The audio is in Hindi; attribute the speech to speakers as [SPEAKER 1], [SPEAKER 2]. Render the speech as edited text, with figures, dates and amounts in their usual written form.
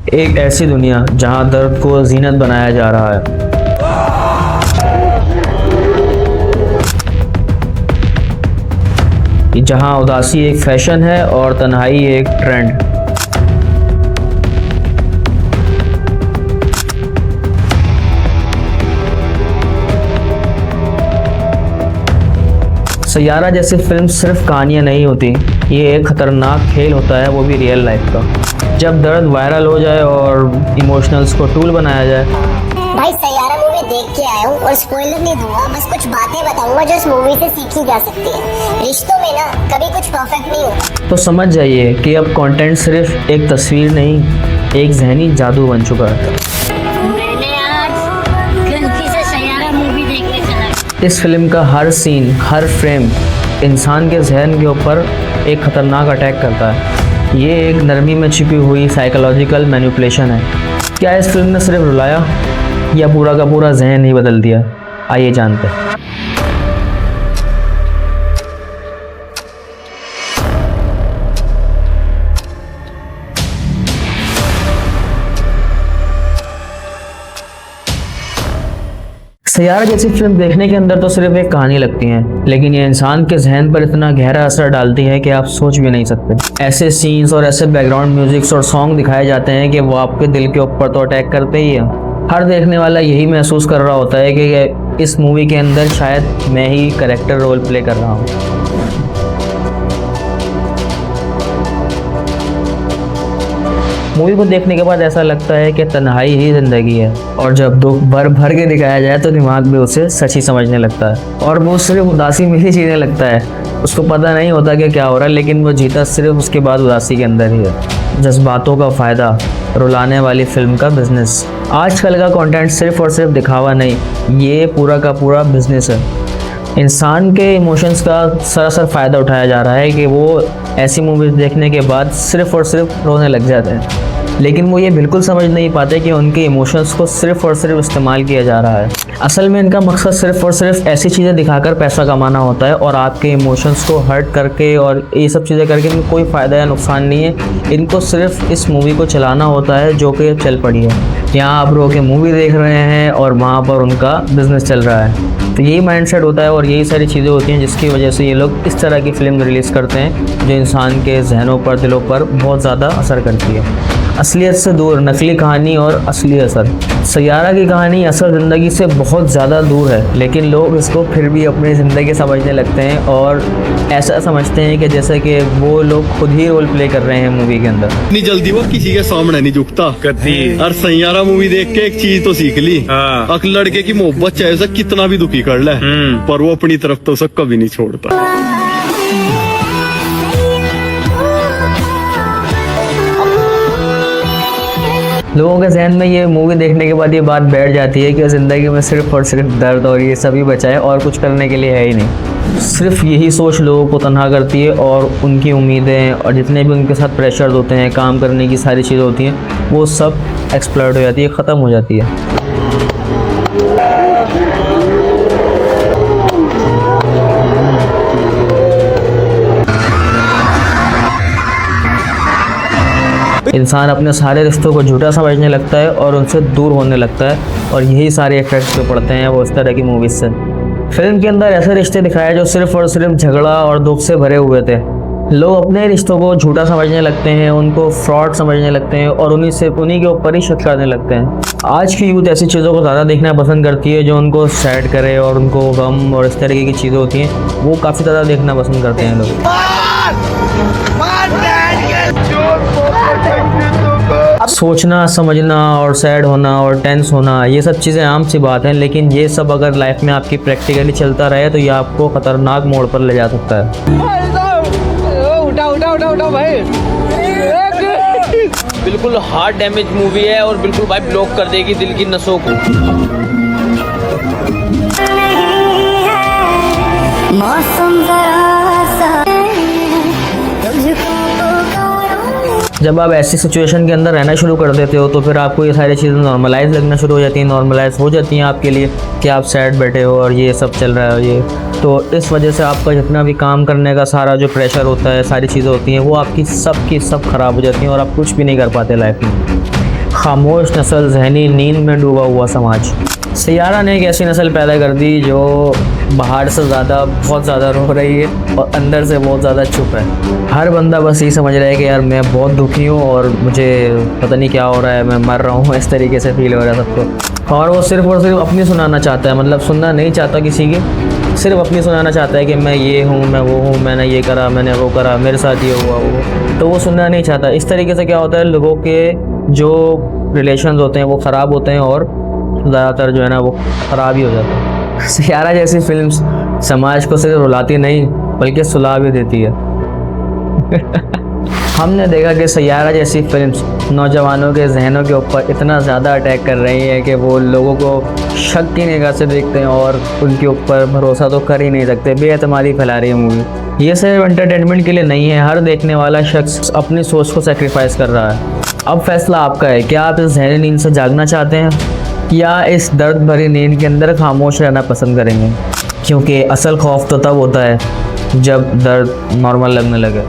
[SPEAKER 1] एक ऐसी दुनिया जहां दर्द को जीनत बनाया जा रहा है। जहां उदासी एक फैशन है और तन्हाई एक ट्रेंड। सैयारा जैसी फिल्म सिर्फ कहानियां नहीं होती, ये एक खतरनाक खेल होता है, वो भी रियल लाइफ का। जब दर्द वायरल हो जाए और इमोशनल्स को टूल बनाया जाए।
[SPEAKER 2] भाई सैयारा मूवी देख के आया हूँ और स्पॉइलर नहीं दूंगा, बस कुछ बातें बताऊंगा जो इस मूवी से सीखी जा सकती है। रिश्तों में ना कभी कुछ परफेक्ट नहीं होता।
[SPEAKER 1] तो समझ जाइए कि अब कंटेंट सिर्फ एक तस्वीर नहीं, एक जहनी जादू बन चुका है।
[SPEAKER 2] मैंने आज गलती से सैयारा मूवी देखने चला।
[SPEAKER 1] इस फिल्म का हर सीन, हर फ्रेम इंसान के जहन के ऊपर एक खतरनाक अटैक करता है। ये एक नरमी में छिपी हुई साइकोलॉजिकल मैनिपुलेशन है। क्या इस फिल्म ने सिर्फ रुलाया या पूरा का पूरा जहन ही बदल दिया? आइए जानते हैं। सैयारा जैसी फिल्म देखने के अंदर तो सिर्फ एक कहानी लगती है, लेकिन ये इंसान के जहन पर इतना गहरा असर डालती है कि आप सोच भी नहीं सकते। ऐसे सीन्स और ऐसे बैकग्राउंड म्यूजिक्स और सॉन्ग दिखाए जाते हैं कि वो आपके दिल के ऊपर तो अटैक करते ही है। हर देखने वाला यही महसूस कर रहा होता है कि इस मूवी के अंदर शायद मैं ही कैरेक्टर रोल प्ले कर रहा हूँ। मूवी को देखने के बाद ऐसा लगता है कि तन्हाई ही जिंदगी है, और जब दुख भर भर के दिखाया जाए तो दिमाग भी उसे सच ही समझने लगता है और वो सिर्फ उदासी में ही जीने लगता है। उसको पता नहीं होता कि क्या हो रहा है, लेकिन वो जीता सिर्फ उसके बाद उदासी के अंदर ही है। जज्बातों का फ़ायदा, रुलाने वाली फिल्म का बिजनेस। आजकल का कंटेंट सिर्फ और सिर्फ दिखावा नहीं, ये पूरा का पूरा बिजनेस है। इंसान के इमोशंस का सरासर फ़ायदा उठाया जा रहा है कि वो ऐसी मूवीज़ देखने के बाद सिर्फ और सिर्फ रोने लग जाते हैं, लेकिन वो ये बिल्कुल समझ नहीं पाते कि उनके इमोशंस को सिर्फ और सिर्फ इस्तेमाल किया जा रहा है। असल में इनका मकसद सिर्फ और सिर्फ ऐसी चीज़ें दिखाकर पैसा कमाना होता है, और आपके इमोशंस को हर्ट करके और ये सब चीज़ें करके इनको कोई फ़ायदा या नुकसान नहीं है। इनको सिर्फ इस मूवी को चलाना होता है जो कि चल पड़ी है। यहाँ आप रो के मूवी देख रहे हैं और वहाँ पर उनका बिजनेस चल रहा है। तो यही माइंडसेट होता है और यही सारी चीज़ें होती हैं जिसकी वजह से ये लोग इस तरह की फ़िल्म रिलीज़ करते हैं जो इंसान के जहनों पर, दिलों पर बहुत ज़्यादा असर करती है। असलियत से दूर नकली कहानी और असली असर। सैयारा की कहानी असल ज़िंदगी से बहुत ज़्यादा दूर है, लेकिन लोग इसको फिर भी अपनी ज़िंदगी समझने लगते हैं और ऐसा समझते हैं कि जैसे कि वो लोग खुद ही रोल प्ले कर रहे हैं मूवी के अंदर।
[SPEAKER 3] इतनी जल्दी वो किसी के सामने नहीं झुकता और सैयारा मूवी देख के एक चीज तो सीख ली, अक लड़के की मोहब्बत चाहे उसे कितना भी दुखी कर ले, पर वो अपनी तरफ तो उसे कभी नहीं छोड़ता।
[SPEAKER 1] लोगों के जहन में ये मूवी देखने के बाद ये बात बैठ जाती है कि ज़िंदगी में सिर्फ और सिर्फ दर्द और ये सभी बचा है और कुछ करने के लिए है ही नहीं। सिर्फ यही सोच लोगों को तन्हा करती है और उनकी उम्मीदें और जितने भी उनके साथ प्रेशर होते हैं, काम करने की सारी चीज़ें होती हैं, वो सब एक्सप्लॉइट हो जाती है, ख़त्म हो जाती है। इंसान अपने सारे रिश्तों को झूठा समझने लगता है और उनसे दूर होने लगता है, और यही सारे इफेक्ट्स जो पड़ते हैं वो इस तरह की मूवीज़ से। फिल्म के अंदर ऐसे रिश्ते दिखाए जो सिर्फ और सिर्फ झगड़ा और दुख से भरे हुए थे। लोग अपने रिश्तों को झूठा समझने लगते हैं, उनको फ्रॉड समझने लगते हैं और उन्हीं के ऊपर ही शक करने लगते हैं। आज की यूथ ऐसी चीज़ों को ज़्यादा देखना पसंद करती है जो उनको सैड करे और उनको गम और इस तरीके की चीज़ें होती हैं, वो काफ़ी ज़्यादा देखना पसंद करते हैं लोग। सोचना, समझना और सैड होना और टेंस होना, ये सब चीज़ें आम सी बात हैं, लेकिन ये सब अगर लाइफ में आपकी प्रैक्टिकली चलता रहे तो ये आपको ख़तरनाक मोड़ पर ले जा सकता है।
[SPEAKER 4] उठा भाई।
[SPEAKER 5] बिल्कुल हार्ट डैमेज मूवी है और बिल्कुल भाई ब्लॉक कर देगी दिल की नसों को।
[SPEAKER 1] जब आप ऐसी सिचुएशन के अंदर रहना शुरू कर देते हो तो फिर आपको ये सारी चीज़ें नॉर्मलाइज लगना शुरू हो जाती हैं, नॉर्मलाइज हो जाती हैं आपके लिए कि आप सैड बैठे हो और ये सब चल रहा है। ये तो इस वजह से आपका जितना भी काम करने का सारा जो प्रेशर होता है, सारी चीज़ें होती हैं, वो आपकी सब की सब ख़राब हो जाती हैं और आप कुछ भी नहीं कर पाते लाइफ में। खामोश नस्ल, जहनी नींद में डूबा हुआ समाज। सैयारा ने एक ऐसी नस्ल पैदा कर दी जो बाहर से ज़्यादा बहुत ज़्यादा रो रही है और अंदर से बहुत ज़्यादा चुप है। हर बंदा बस यही समझ रहा है कि यार मैं बहुत दुखी हूँ और मुझे पता नहीं क्या हो रहा है, मैं मर रहा हूँ, इस तरीके से फील हो रहा है सबको। और वो सिर्फ और सिर्फ अपनी सुनाना चाहता है, मतलब सुनना नहीं चाहता किसी की, सिर्फ अपनी सुनाना चाहता है कि मैं ये हूँ, मैं वो हूँ, मैंने ये करा, मैंने वो करा, मेरे साथ ये हुआ वो, तो वो सुनना नहीं चाहता। इस तरीके से क्या होता है, लोगों के जो रिलेशंस होते हैं वो ख़राब होते हैं और ज़्यादातर जो है ना वो ख़राब ही हो जाता है। सैयारा जैसी फिल्म्स समाज को सिर्फ रुलाती नहीं बल्कि सुला भी देती है। हमने देखा कि सैयारा जैसी फिल्म्स नौजवानों के जहनों के ऊपर इतना ज़्यादा अटैक कर रही है कि वो लोगों को शक की निगाह से देखते हैं और उनके ऊपर भरोसा तो कर ही नहीं सकते। बेएतमादी फैला रही है मूवी। ये सिर्फ एंटरटेनमेंट के लिए नहीं है, हर देखने वाला शख्स अपनी सोच को सेक्रीफाइस कर रहा है। अब फैसला आपका है, क्या आप इस जहरी नींद से जागना चाहते हैं या इस दर्द भरी नींद के अंदर खामोश रहना पसंद करेंगे? क्योंकि असल खौफ तो तब होता है जब दर्द नॉर्मल लगने लगे।